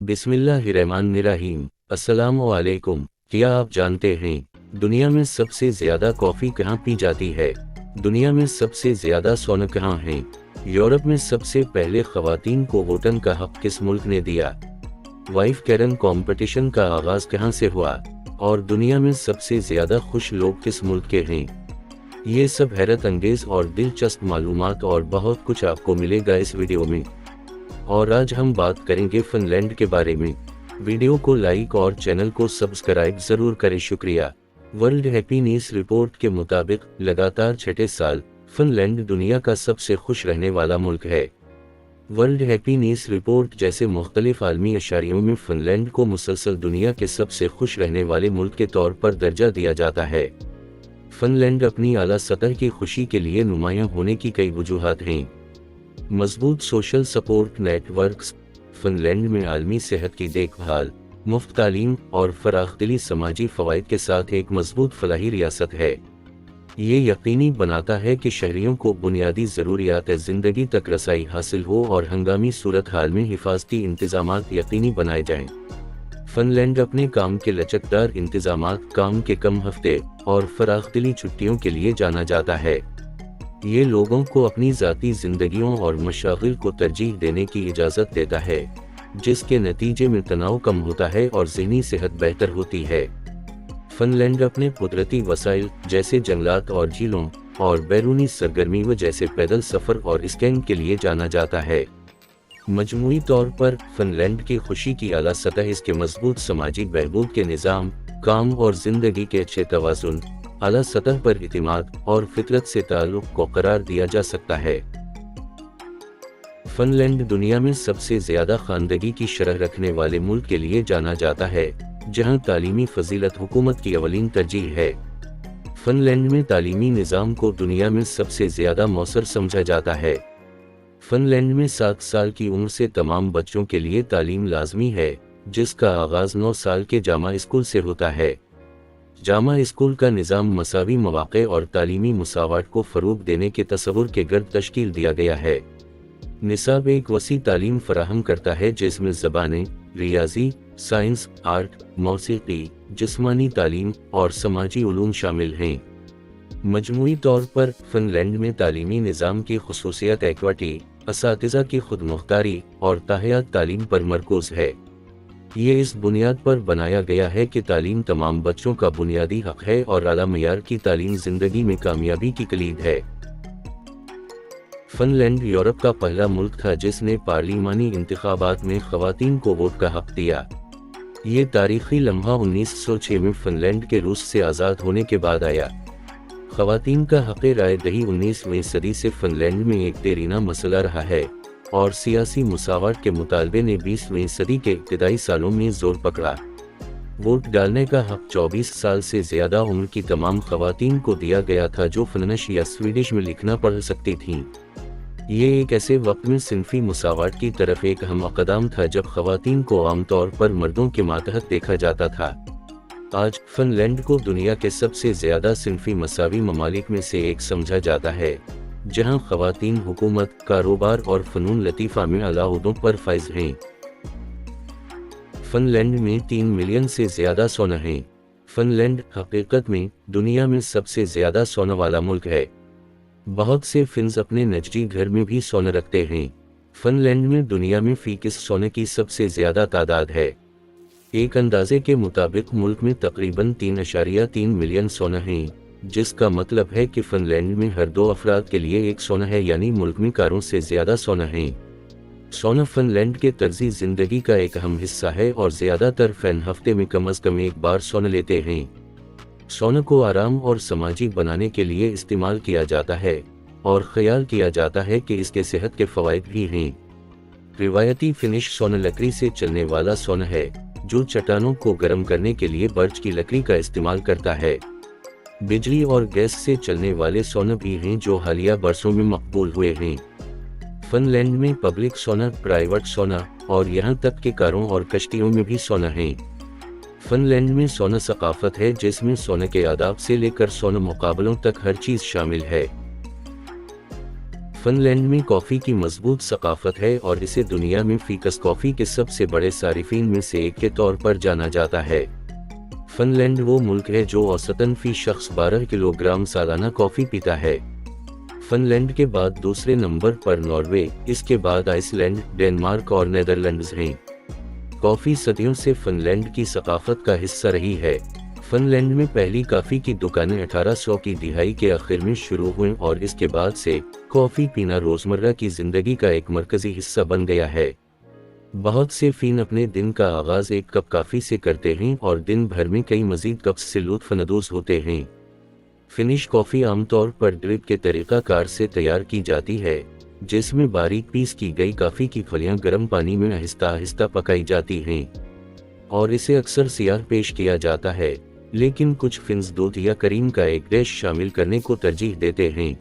बिस्मिल्लाहिर्रहमानिर्रहीम। अस्सलाम वालेकुम। क्या आप जानते हैं दुनिया में सबसे ज्यादा कॉफी कहाँ पी जाती है? दुनिया में सबसे ज्यादा सोना कहाँ है? यूरोप में सबसे पहले खवातीन को वोटन का हक किस मुल्क ने दिया? वाइफ कैरन कंपटीशन का आगाज कहाँ से हुआ? और दुनिया में सबसे ज्यादा खुश लोग किस मुल्क के हैं? ये सब हैरत अंगेज और दिलचस्प मालूमात और बहुत कुछ आपको मिलेगा इस वीडियो में। और आज हम बात करेंगे फिनलैंड के बारे में। वीडियो को लाइक और चैनल को सब्सक्राइब जरूर करें, शुक्रिया। वर्ल्ड हैप्पीनेस रिपोर्ट के मुताबिक लगातार छठे साल फिनलैंड दुनिया का सबसे खुश रहने वाला मुल्क है। वर्ल्ड हैप्पीनेस रिपोर्ट जैसे मुख्तलिफ आलमी इशारियों में फिनलैंड को मुसलसल दुनिया के सबसे खुश रहने वाले मुल्क के तौर पर दर्जा दिया जाता है। फिनलैंड अपनी आला सतह की खुशी के लिए नुमायां होने की कई वजूहात हैं। मजबूत सोशल सपोर्ट नेटवर्क्स। फिनलैंड में आलमी सेहत की देखभाल, मुफ्त तालीम और फराखदिली समाजी फ़वाइद के साथ एक मजबूत फलाही रियासत है। ये यकीनी बनाता है कि शहरियों को बुनियादी ज़रूरियात ज़िंदगी तक रसाई हासिल हो और हंगामी सूरत हाल में हिफाजती इंतज़ामात यकीनी बनाए जाएं। फिनलैंड अपने काम के लचकदार इंतज़ामात, काम के कम हफ्ते और फराखदिली छुट्टियों के लिए जाना जाता है। ये लोगों को अपनी ज़ाती ज़िंदगियों और मशागिल को तरजीह देने की इजाज़त देता है, जिसके नतीजे में तनाव कम होता है और ज़हनी सेहत बेहतर होती है। फिनलैंड अपने कुदरती वसाइल जैसे जंगलात और झीलों और बैरूनी सरगर्मियों जैसे पैदल सफ़र और स्कीइंग के लिए जाना जाता है। मजमूई तौर पर फिनलैंड की खुशी की आला सतह इसके मजबूत समाजी बहबूद के निज़ाम, काम और ज़िंदगी के अच्छे तवाज़ुन, आला सतह पर इतिमाद और फितरत से ताल्लुक़ को करार दिया जा सकता है। फिनलैंड दुनिया में सबसे ज़्यादा खानदगी की शरह रखने वाले मुल्क के लिए जाना जाता है, जहां तालीमी फजीलत हुकूमत की अवलीन तरजीह है। फिनलैंड में तालीमी निज़ाम को दुनिया में सबसे ज़्यादा मौसर समझा जाता है। फिनलैंड में 7 साल की उम्र से तमाम बच्चों के लिए तालीम लाजमी है, जिसका आगाज़ 9 साल के जामा स्कूल से होता है। जामा स्कूल का निज़ाम मसावी मौक़े और तालीमी मुसावाट को फ़रोग़ देने के तसव्वुर के गर्द तश्कील दिया गया है। निसाब एक वसी तालीम फराहम करता है जिसमें ज़बानें, रियाजी, साइंस, आर्ट, मौसीकी, जिस्मानी तालीम और समाजी उलूम शामिल हैं। मजमूई तौर पर फिनलैंड में तालीमी निज़ाम की खुसूसियत इक्विटी, असातिज़ा की खुद मुख्तारी और ताहयात तालीम पर मरकूज़ है। ये इस बुनियाद पर बनाया गया है कि तालीम तमाम बच्चों का बुनियादी हक है और आला मयार की तालीम ज़िंदगी में कामयाबी की कलीद है। फिनलैंड यूरोप का पहला मुल्क था जिसने पार्लिमानी इंतखाबात में ख़वातीन को वोट का हक दिया। ये तारीख़ी लम्हा 1906 में फिनलैंड के रूस से आज़ाद होने के बाद आया। ख़वातीन का हक़ राय दही 19वीं सदी से फिनलैंड में एक देरीना मसला रहा है और सियासी मुसावाट के मुतालबे ने 20वीं सदी के इब्तिदाई सालों में जोर पकड़ा। वोट डालने का हक 24 साल से ज़्यादा उम्र की तमाम ख़वातीन को दिया गया था जो फिनिश या स्वीडिश में लिखना पढ़ सकती थीं। ये एक ऐसे वक्त में सिनफी मुसावाट की तरफ एक अहम कदम था जब ख़वातीन को आमतौर पर मर्दों के मातहत देखा जाता था। आज फिनलैंड को दुनिया के सबसे ज़्यादा सिनफी मसावी ममालिक में से एक समझा जाता है, जहां ख़वातीन हुकूमत, कारोबार और फ़नून लतीफ़ा में आला ओहदों पर फाइज हैं। फिनलैंड में 3 मिलियन से ज़्यादा सोना है। फिनलैंड हकीकत में दुनिया में सबसे ज़्यादा सोना वाला मुल्क है। बहुत से फिन्स अपने नजदी घर में भी सोना रखते हैं। फिनलैंड में दुनिया में फ़ीसद सोने की सबसे ज़्यादा तादाद है। एक अंदाजे के मुताबिक मुल्क में तकरीबन 3.3 मिलियन सोना है, जिसका मतलब है कि फिनलैंड में हर 2 अफराद के लिए एक सोना है, यानी मुल्क में कारों से ज़्यादा सोना है। सोना फिनलैंड के तर्ज़ी ज़िंदगी का एक अहम हिस्सा है और ज़्यादातर फ़ैन हफ्ते में कम अज़ कम एक बार सोना लेते हैं। सोना को आराम और समाजी बनाने के लिए इस्तेमाल किया जाता है और ख्याल किया जाता है कि इसके सेहत के फ़वाइद भी हैं। रिवायती फिनिश सोना लकड़ी से चलने वाला सोना है, जो चट्टानों को गर्म करने के लिए बर्च की लकड़ी का इस्तेमाल करता है। बिजली और गैस से चलने वाले सोना भी हैं जो हालिया बरसों में मकबूल हुए हैं। फिनलैंड में पब्लिक सोना, प्राइवेट सोना और यहाँ तक कि कारों और कश्तियों में भी सोना है। फिनलैंड में सोना सकाफत है जिसमें सोने के आदाब से लेकर सोना मुकाबलों तक हर चीज़ शामिल है। फिनलैंड में कॉफ़ी की मजबूत सकाफत है और इसे दुनिया में फीकस कॉफ़ी के सबसे बड़े सारिफीन में से एक के तौर पर जाना जाता है। फिनलैंड वो मुल्क है जो औसतन फी शख्स 12 किलोग्राम सालाना कॉफ़ी पीता है। फिनलैंड के बाद दूसरे नंबर पर नॉर्वे, इसके बाद आइसलैंड, डेनमार्क और नेदरलैंड्स हैं। कॉफ़ी सदियों से फिनलैंड की सकाफत का हिस्सा रही है। फिनलैंड में पहली कॉफ़ी की दुकानें 1800 की दिहाई के आखिर में शुरू हुईं और इसके बाद से कॉफ़ी पीना रोज़मर्रा की ज़िंदगी का एक मरकज़ी हिस्सा बन गया है। बहुत से फ़ीन अपने दिन का आगाज़ एक कप कॉफ़ी से करते हैं और दिन भर में कई मज़ीद कप्स से लुत्फ़अंदोज़ होते हैं। फिनिश कॉफ़ी आमतौर पर ड्रिप के तरीक़ाकार से तैयार की जाती है, जिसमें बारीक पीस की गई कॉफ़ी की फलियां गर्म पानी में आहिस्ता आहिस्ता पकाई जाती हैं और इसे अक्सर सियाह पेश किया जाता है, लेकिन कुछ फिन्स दूध या करीम का एक डैश शामिल करने को तरजीह देते हैं।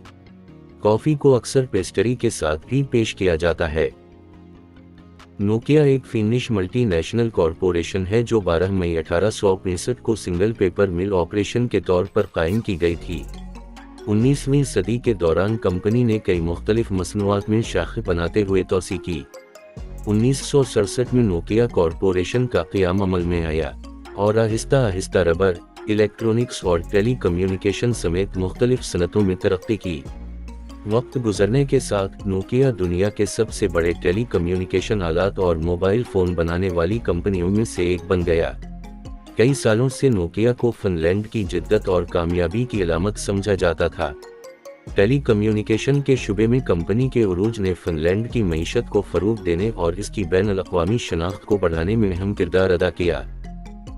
कॉफ़ी को अक्सर पेस्ट्री के साथ भी पेश किया जाता है। नोकिया एक फिनिश मल्टी नेशनल कॉरपोरेशन है जो 12 मई 1865 को सिंगल पेपर मिल ऑपरेशन के तौर पर कायम की गई थी। 19वीं सदी के दौरान कंपनी ने कई मुख्तलिफ मसनूआत में शाखें बनाते हुए तोसी की। 1967 में नोकिया कॉरपोरेशन का क़याम अमल में आया और आहिस्ता आहिस्ता रबर, इलेक्ट्रॉनिक्स और टेली कम्युनिकेशन समेत मुख्तलिफ सनतों में तरक्की की। वक्त गुजरने के साथ नोकिया दुनिया के सबसे बड़े टेली कम्युनिकेशन आलात और मोबाइल फ़ोन बनाने वाली कंपनियों में से एक बन गया। कई सालों से नोकिया को फिनलैंड की जिद्दत और कामयाबी की अलामत समझा जाता था। टेली कम्युनिकेशन के शुबे में कंपनी के उरूज ने फिनलैंड की मईशत को फ़रोग़ देने और इसकी बैन-अल-अक़वामी शनाख्त को बढ़ाने में अहम किरदार अदा किया।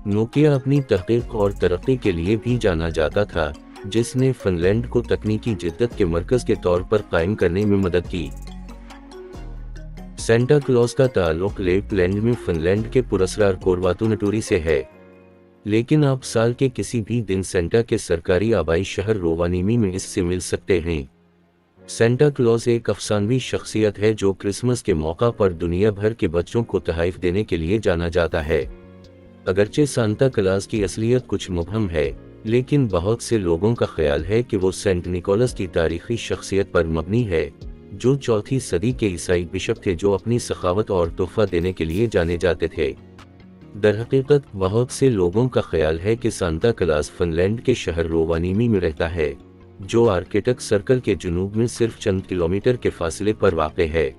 नोकिया अपनी तहक़ीक़ और तरक्की के लिए भी जाना जाता था, जिसने फिनलैंड को तकनीकी जिद्दत के मरकज़ के तौर पर कायम करने में मदद की। सेंटा क्लॉज का ताल्लुक़ लेपलैंड में फिनलैंड के पुरस्कार कोरवातुनटुरी से है, लेकिन आप साल के किसी भी दिन सेंटा के सरकारी आबाई शहर रोवानिमी में इससे मिल सकते हैं। सेंटा क्लॉज एक अफसानवी शख्सियत है जो क्रिसमस के मौका पर दुनिया भर के बच्चों को तोहफ़े देने के लिए जाना जाता है। अगरचे सांता क्लॉज की असलियत कुछ मुबहम है, लेकिन बहुत से लोगों का ख्याल है कि वो सेंट निकोलस की तारीखी शख्सियत पर मबनी है, जो 4वीं सदी के ईसाई बिशप थे जो अपनी सखावत और तोहफा देने के लिए जाने जाते थे। दरहकीकत बहुत से लोगों का ख्याल है कि सांता क्लॉज फिनलैंड के शहर रोवानिमी में रहता है, जो आर्कटिक सर्कल के जुनूब में सिर्फ चंद किलोमीटर के फासले पर वाक़ है।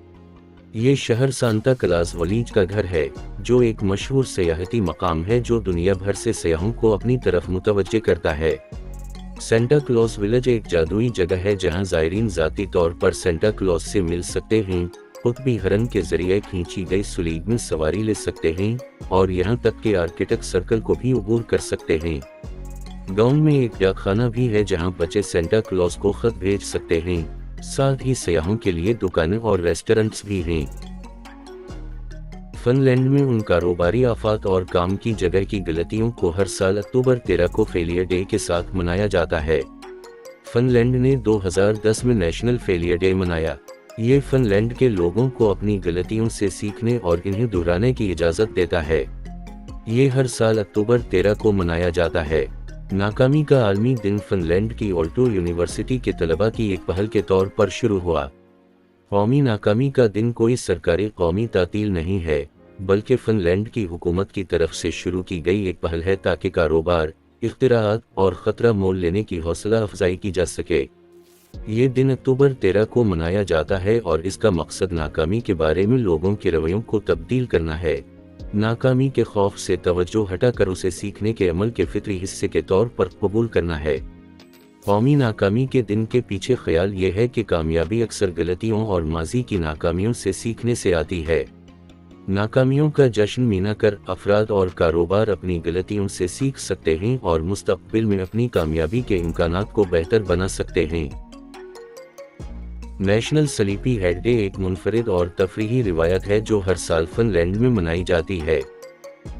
ये शहर सांता क्लॉज विलेज का घर है, जो एक मशहूर सयाहती मकाम है जो दुनिया भर से सयाहों को अपनी तरफ मुतवज्जे करता है। सेंटा क्लॉज विलेज एक जादुई जगह है जहां ज़ायरीन ज़ाती तौर पर सेंटा क्लॉज से मिल सकते हैं, कुतबी हिरन के जरिए खींची गई सुलीग में सवारी ले सकते हैं और यहाँ तक कि आर्कटिक सर्कल को भी अबूर कर सकते हैं। गांव में एक डाकखाना भी है जहां बच्चे सेंटा क्लॉज को खत भेज सकते हैं, साथ ही सयाहों के लिए दुकानें और रेस्टोरेंट्स भी हैं। फिनलैंड में उन कारोबारी आफात और काम की जगह की गलतियों को हर साल अक्टूबर 13 को फेलियर डे के साथ मनाया जाता है। फिनलैंड ने 2010 में नेशनल फेलियर डे मनाया। ये फिनलैंड के लोगों को अपनी गलतियों से सीखने और इन्हें दोहराने की इजाज़त देता है। ये हर साल अक्टूबर 13 को मनाया जाता है। नाकामी का आलमी दिन फिनलैंड की ऑल्टो यूनिवर्सिटी के तलबा की एक पहल के तौर पर शुरू हुआ। कौमी नाकामी का दिन कोई सरकारी कौमी तातील नहीं है, बल्कि फिनलैंड की हुकूमत की तरफ से शुरू की गई एक पहल है ताकि कारोबार, इख्तिराआत और ख़तरा मोल लेने की हौसला अफजाई की जा सके। ये दिन अक्टूबर 13 को मनाया जाता है और इसका मकसद नाकामी के बारे में लोगों के रवैयों को तब्दील करना है, नाकामी के खौफ से तवज्जो हटाकर उसे सीखने के अमल के फितरी हिस्से के तौर पर कबूल करना है। कौमी नाकामी के दिन के पीछे ख्याल ये है कि कामयाबी अक्सर गलतियों और माजी की नाकामियों से सीखने से आती है। नाकामियों का जश्न मनाकर अफराद और कारोबार अपनी गलतियों से सीख सकते हैं और मुस्तक़बिल में अपनी कामयाबी के इम्कानात को बेहतर बना सकते हैं। नेशनल स्लीपी हेड डे एक मुनफरिद और तफरीही रिवायत है जो हर साल फिनलैंड में मनाई जाती है।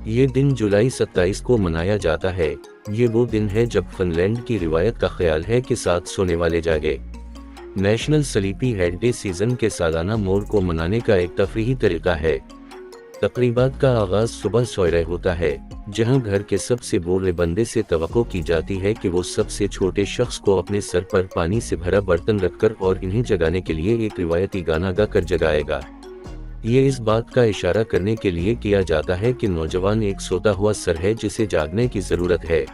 ये दिन जुलाई 27 को मनाया जाता है। ये वो दिन है जब फिनलैंड की रिवायत का ख्याल है कि साथ सोने वाले जागे। National sleepy head day season के सालाना मोड़ को मनाने का एक तफरीही तरीका है। तकरीबात का आगाज सुबह सोयरे होता है, जहां घर के सबसे बड़े बंदे से तवक्को की जाती है कि वो सबसे छोटे शख्स को अपने सर पर पानी से भरा बर्तन रखकर और इन्हें जगाने के लिए एक रिवायती गाना गाकर जगाएगा। ये इस बात का इशारा करने के लिए किया जाता है कि नौजवान एक सोता हुआ सर है जिसे जागने की जरूरत है।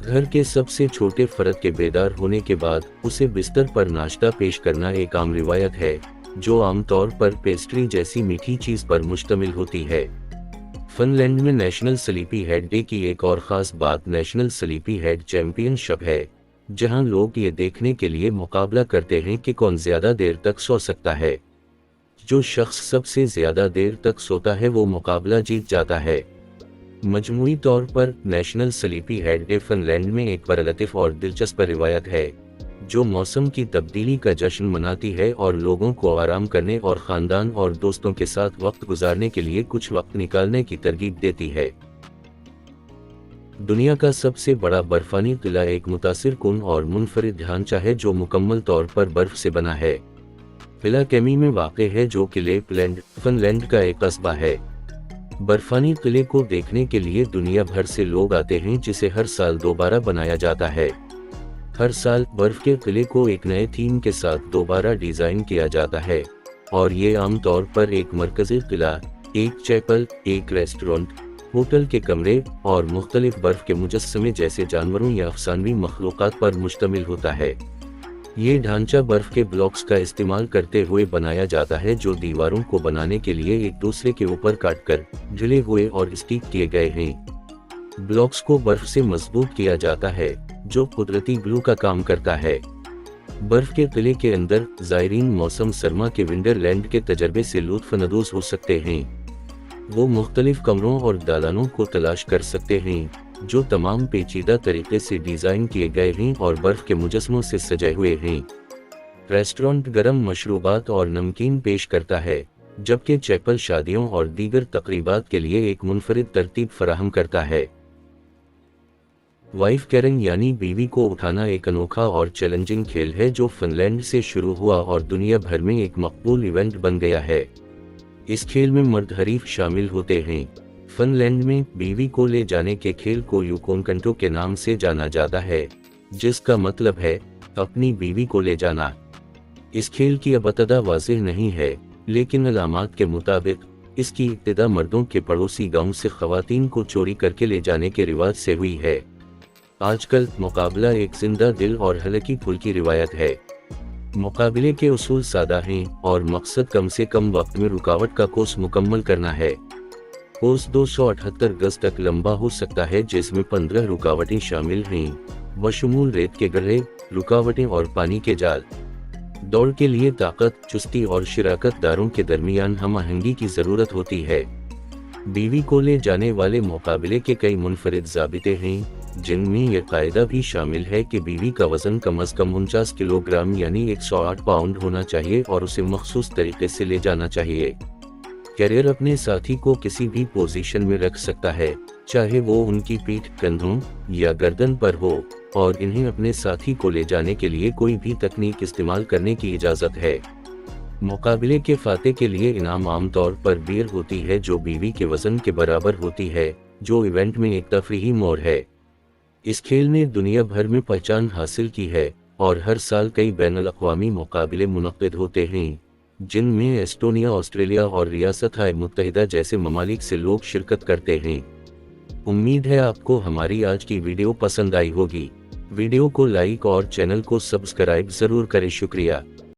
घर के सबसे छोटे फर्द के बेदार होने के बाद उसे बिस्तर पर नाश्ता पेश करना एक आम रिवायत है, जो आमतौर पर पेस्ट्री जैसी मीठी चीज पर मुश्तमिल होती है। फिनलैंड में नेशनल स्लीपी हेड डे की एक और खास बात नेशनल स्लीपी हेड चैंपियनशिप है, जहां लोग ये देखने के लिए मुकाबला करते हैं कि कौन ज्यादा देर तक सो सकता है। जो शख्स सबसे ज्यादा देर तक सोता है वो मुकाबला जीत जाता है। मजमूई तौर पर national sleepy head day Finland में एक परलतिफ और दिलचस्प रिवायत है, जो मौसम की तब्दीली का जश्न मनाती है और लोगों को आराम करने और खानदान और दोस्तों के साथ वक्त गुजारने के लिए कुछ वक्त निकालने की तरगीब देती है। दुनिया का सबसे बड़ा बर्फानी किला एक मुतासिर कुन और मुनफरिद ढांचा है जो मुकम्मल तौर पर बर्फ से बना है। किला केमी में वाक़े है, जो कि लेपलैंड, फिनलैंड का एक कस्बा है। बर्फानी किले को देखने के लिए दुनिया भर से लोग आते हैं, जिसे हर साल दोबारा बनाया जाता है। हर साल बर्फ के किले को एक नए थीम के साथ दोबारा डिजाइन किया जाता है, और ये आमतौर पर एक मरकजी किला, एक चैपल, एक रेस्टोरेंट, होटल के कमरे और मुख्तलिफ बर्फ के मुजस्समे जैसे जानवरों या अफसानवी मखलूक़ात पर मुश्तमिल होता है। ये ढांचा बर्फ के ब्लॉक्स का इस्तेमाल करते हुए बनाया जाता है, जो दीवारों को बनाने के लिए एक दूसरे के ऊपर काटकर ढले हुए और स्टिक किए गए हैं। ब्लॉक्स को बर्फ से मजबूत किया जाता है, जो कुदरती ग्लू का काम करता है। बर्फ के किले के अंदर ज़ायरीन मौसम सरमा के विंडरलैंड के तजर्बे से लुत्फ़अंदोज़ हो सकते हैं। वो मुख्तलिफ कमरों और दालानों को तलाश कर सकते हैं, जो तमाम पेचीदा तरीके से डिज़ाइन किए गए हैं और बर्फ के मुजस्मों से सजे हुए हैं। रेस्टोरेंट गर्म मशरूबात और नमकीन पेश करता है, जबकि चैपल शादियों और दीगर तकरीबात के लिए एक मुनफरिद तरतीब फराहम करता है। वाइफ कैरिंग यानी बीवी को उठाना एक अनोखा और चैलेंजिंग खेल है, जो फिनलैंड से शुरू हुआ और दुनिया भर में एक मकबूल इवेंट बन गया है। इस खेल में मर्द हरीफ शामिल होते हैं। फिनलैंड में बीवी को ले जाने के खेल को यूकोनकंटो के नाम से जाना जाता है, जिसका मतलब है अपनी बीवी को ले जाना। इस खेल की अबतदा वाज़ेह नहीं है, लेकिन अलामात के मुताबिक इसकी इब्तिदा मर्दों के पड़ोसी गांव से ख़वातीन को चोरी करके ले जाने के रिवाज से हुई है। आजकल मुकाबला एक जिंदा दिल और हल्की फुल्की रिवायत है। मुकाबले के उसूल सादा हैं और मकसद कम से कम वक्त में रुकावट का कोर्स मुकम्मल करना है। कोर्स 278 गज तक लंबा हो सकता है, जिसमें 15 रुकावटें शामिल हैं, बशमूल रेत के गड्ढे, रुकावटें और पानी के जाल। दौड़ के लिए ताकत, चुस्ती और शिराकत दारों के दरमियान हम आहंगी की ज़रूरत होती है। बीवी को ले जाने वाले मुकाबले के कई मुनफरिद ज़ाबिते हैं, जिनमें यह कायदा भी शामिल है कि बीवी का वज़न कम अज़ कम 49 किलोग्राम यानी 108 पाउंड होना चाहिए और उसे मखसूस तरीके से ले जाना चाहिए। कैरियर अपने साथी को किसी भी पोजीशन में रख सकता है, चाहे वो उनकी पीठ, कंधों या गर्दन पर हो, और इन्हें अपने साथी को ले जाने के लिए कोई भी तकनीक इस्तेमाल करने की इजाज़त है। मुकाबले के फाते के लिए इनाम आमतौर पर बियर होती है, जो बीवी के वज़न के बराबर होती है, जो इवेंट में एक तफरीही मोड़ है। इस खेल ने दुनिया भर में पहचान हासिल की है और हर साल कई बैनुल-अक़वामी मुकाबले मुनक़्क़िद होते हैं, जिनमें एस्टोनिया, ऑस्ट्रेलिया और रियासत-ए मुत्तहिदा जैसे ममालिक से लोग शिरकत करते हैं। उम्मीद है आपको हमारी आज की वीडियो पसंद आई होगी। वीडियो को लाइक और चैनल को सब्सक्राइब ज़रूर करें। शुक्रिया।